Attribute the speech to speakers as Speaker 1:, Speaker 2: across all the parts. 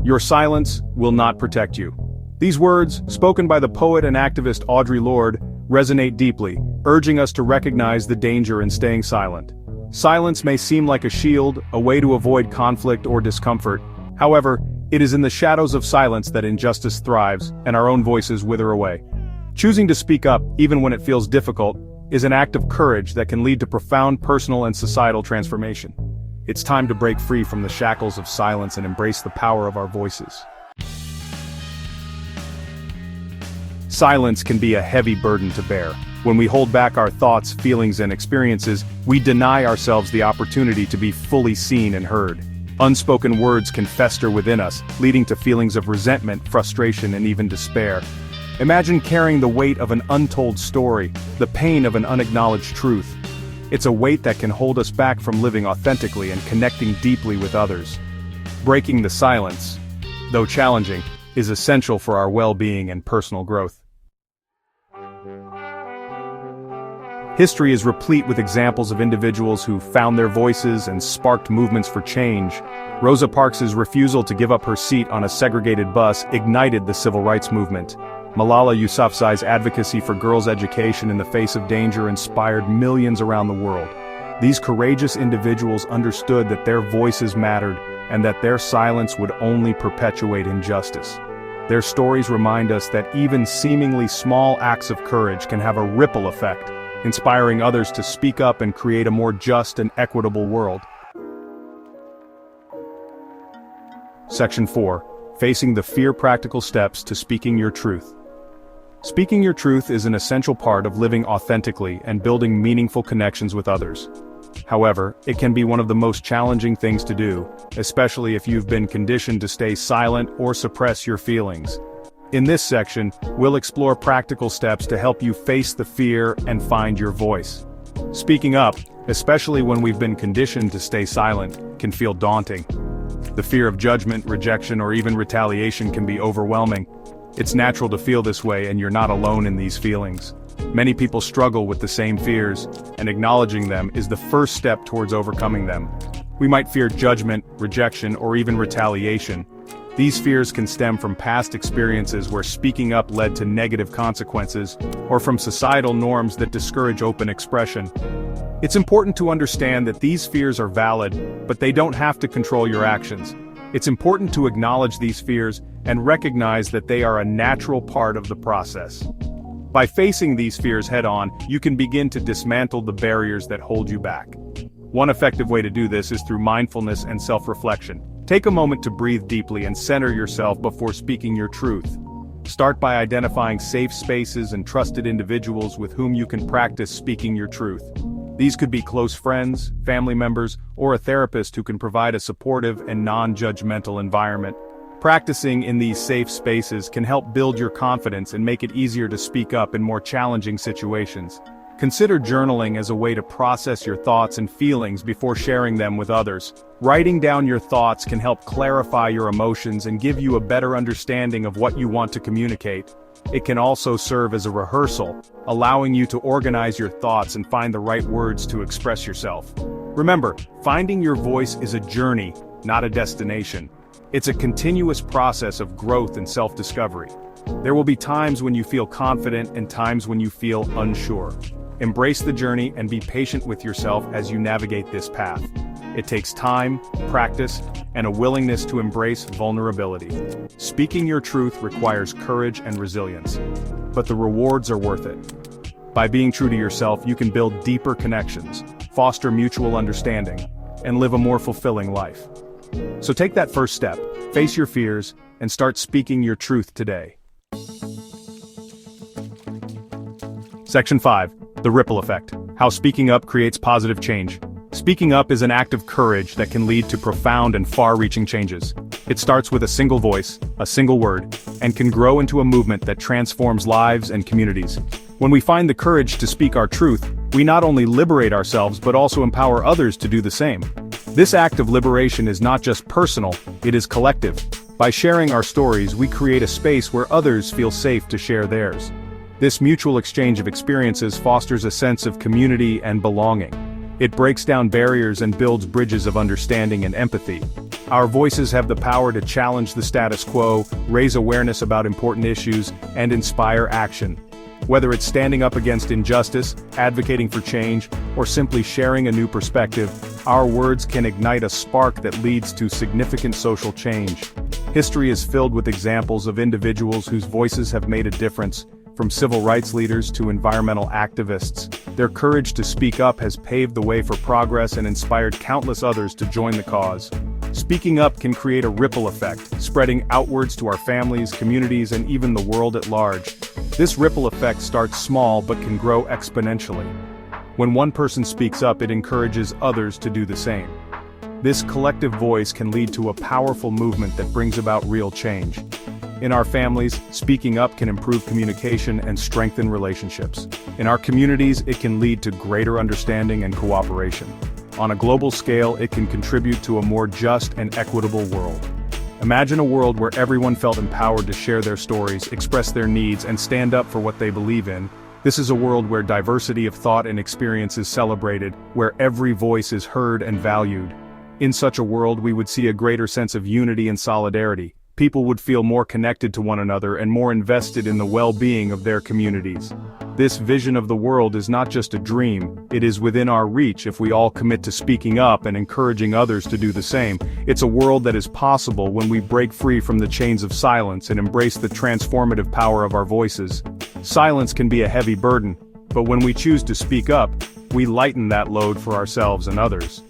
Speaker 1: Your silence will not protect you. These words, spoken by the poet and activist Audre Lorde, resonate deeply, urging us to recognize the danger in staying silent. Silence may seem like a shield, a way to avoid conflict or discomfort. However, it is in the shadows of silence that injustice thrives and our own voices wither away. Choosing to speak up, even when it feels difficult, is an act of courage that can lead to profound personal and societal transformation. It's time to break free from the shackles of silence and embrace the power of our voices. Silence can be a heavy burden to bear. When we hold back our thoughts, feelings, and experiences, we deny ourselves the opportunity to be fully seen and heard. Unspoken words can fester within us, leading to feelings of resentment, frustration, and even despair. Imagine carrying the weight of an untold story, the pain of an unacknowledged truth. It's a weight that can hold us back from living authentically and connecting deeply with others. Breaking the silence, though challenging, is essential for our well-being and personal growth. History is replete with examples of individuals who found their voices and sparked movements for change. Rosa Parks' refusal to give up her seat on a segregated bus ignited the civil rights movement. Malala Yousafzai's advocacy for girls' education in the face of danger inspired millions around the world. These courageous individuals understood that their voices mattered and that their silence would only perpetuate injustice. Their stories remind us that even seemingly small acts of courage can have a ripple effect, inspiring others to speak up and create a more just and equitable world. Section 4. Facing the fear: practical steps to speaking your truth. Speaking your truth is an essential part of living authentically and building meaningful connections with others. However, it can be one of the most challenging things to do, especially if you've been conditioned to stay silent or suppress your feelings. In this section, we'll explore practical steps to help you face the fear and find your voice. Speaking up, especially when we've been conditioned to stay silent, can feel daunting. The fear of judgment, rejection, or even retaliation can be overwhelming. It's natural to feel this way, and you're not alone in these feelings. Many people struggle with the same fears, and acknowledging them is the first step towards overcoming them. We might fear judgment, rejection, or even retaliation. These fears can stem from past experiences where speaking up led to negative consequences, or from societal norms that discourage open expression. It's important to understand that these fears are valid, but they don't have to control your actions. It's important to acknowledge these fears and recognize that they are a natural part of the process. By facing these fears head-on, you can begin to dismantle the barriers that hold you back. One effective way to do this is through mindfulness and self-reflection. Take a moment to breathe deeply and center yourself before speaking your truth. Start by identifying safe spaces and trusted individuals with whom you can practice speaking your truth. These could be close friends, family members, or a therapist who can provide a supportive and non-judgmental environment. Practicing in these safe spaces can help build your confidence and make it easier to speak up in more challenging situations. Consider journaling as a way to process your thoughts and feelings before sharing them with others. Writing down your thoughts can help clarify your emotions and give you a better understanding of what you want to communicate. It can also serve as a rehearsal, allowing you to organize your thoughts and find the right words to express yourself. Remember, finding your voice is a journey, not a destination. It's a continuous process of growth and self-discovery. There will be times when you feel confident and times when you feel unsure. Embrace the journey and be patient with yourself as you navigate this path. It takes time, practice, and a willingness to embrace vulnerability. Speaking your truth requires courage and resilience, but the rewards are worth it. By being true to yourself, you can build deeper connections, foster mutual understanding, and live a more fulfilling life. So take that first step, face your fears, and start speaking your truth today. Section 5. The ripple effect. How speaking up creates positive change. Speaking up is an act of courage that can lead to profound and far-reaching changes. It starts with a single voice, a single word, and can grow into a movement that transforms lives and communities. When we find the courage to speak our truth, we not only liberate ourselves but also empower others to do the same. This act of liberation is not just personal, it is collective. By sharing our stories, we create a space where others feel safe to share theirs. This mutual exchange of experiences fosters a sense of community and belonging. It breaks down barriers and builds bridges of understanding and empathy. Our voices have the power to challenge the status quo, raise awareness about important issues, and inspire action. Whether it's standing up against injustice, advocating for change, or simply sharing a new perspective, our words can ignite a spark that leads to significant social change. History is filled with examples of individuals whose voices have made a difference, from civil rights leaders to environmental activists. Their courage to speak up has paved the way for progress and inspired countless others to join the cause. Speaking up can create a ripple effect, spreading outwards to our families, communities, and even the world at large. This ripple effect starts small but can grow exponentially. When one person speaks up, it encourages others to do the same. This collective voice can lead to a powerful movement that brings about real change. In our families, speaking up can improve communication and strengthen relationships. In our communities, it can lead to greater understanding and cooperation. On a global scale, it can contribute to a more just and equitable world. Imagine a world where everyone felt empowered to share their stories, express their needs, and stand up for what they believe in. This is a world where diversity of thought and experience is celebrated, where every voice is heard and valued. In such a world, we would see a greater sense of unity and solidarity. People would feel more connected to one another and more invested in the well-being of their communities. This vision of the world is not just a dream, it is within our reach if we all commit to speaking up and encouraging others to do the same. It's a world that is possible when we break free from the chains of silence and embrace the transformative power of our voices. Silence can be a heavy burden, but when we choose to speak up, we lighten that load for ourselves and others.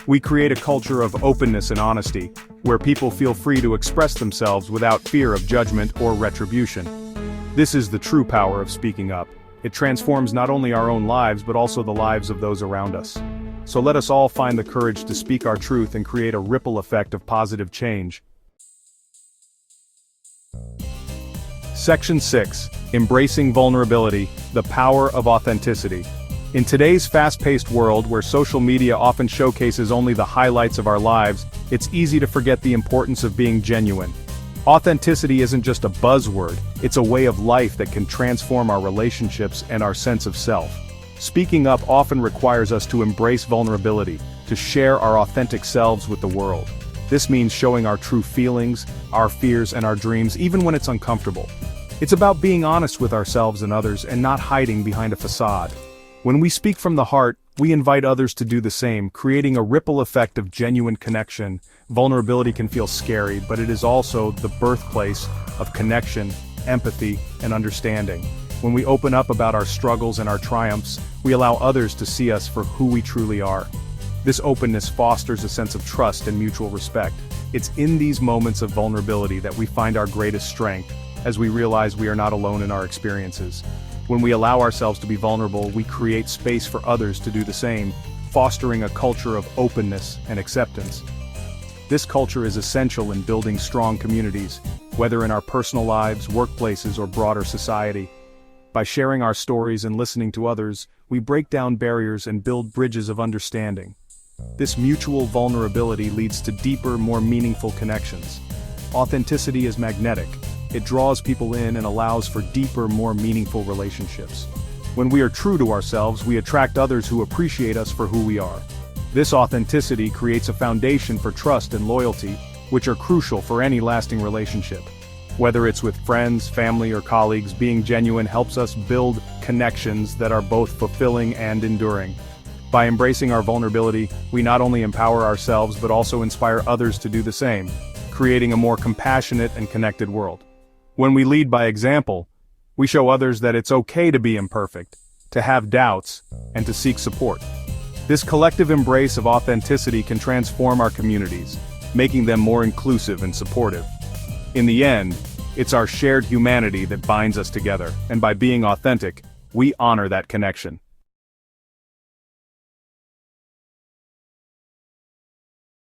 Speaker 1: We create a culture of openness and honesty, where people feel free to express themselves without fear of judgment or retribution. This is the true power of speaking up. It transforms not only our own lives but also the lives of those around us. So let us all find the courage to speak our truth and create a ripple effect of positive change. Section 6. Embracing vulnerability, the power of authenticity. In today's fast-paced world where social media often showcases only the highlights of our lives, it's easy to forget the importance of being genuine. Authenticity isn't just a buzzword, it's a way of life that can transform our relationships and our sense of self. Speaking up often requires us to embrace vulnerability, to share our authentic selves with the world. This means showing our true feelings, our fears, and our dreams, even when it's uncomfortable. It's about being honest with ourselves and others and not hiding behind a facade. When we speak from the heart, we invite others to do the same, creating a ripple effect of genuine connection. Vulnerability can feel scary, but it is also the birthplace of connection, empathy, and understanding. When we open up about our struggles and our triumphs, we allow others to see us for who we truly are. This openness fosters a sense of trust and mutual respect. It's in these moments of vulnerability that we find our greatest strength, as we realize we are not alone in our experiences. When we allow ourselves to be vulnerable, we create space for others to do the same, fostering a culture of openness and acceptance. This culture is essential in building strong communities, whether in our personal lives, workplaces, or broader society. By sharing our stories and listening to others, we break down barriers and build bridges of understanding. This mutual vulnerability leads to deeper, more meaningful connections. Authenticity is magnetic. It draws people in and allows for deeper, more meaningful relationships. When we are true to ourselves, we attract others who appreciate us for who we are. This authenticity creates a foundation for trust and loyalty, which are crucial for any lasting relationship. Whether it's with friends, family, or colleagues, being genuine helps us build connections that are both fulfilling and enduring. By embracing our vulnerability, we not only empower ourselves but also inspire others to do the same, creating a more compassionate and connected world. When we lead by example, we show others that it's okay to be imperfect, to have doubts, and to seek support. This collective embrace of authenticity can transform our communities, making them more inclusive and supportive. In the end, it's our shared humanity that binds us together, and by being authentic, we honor that connection.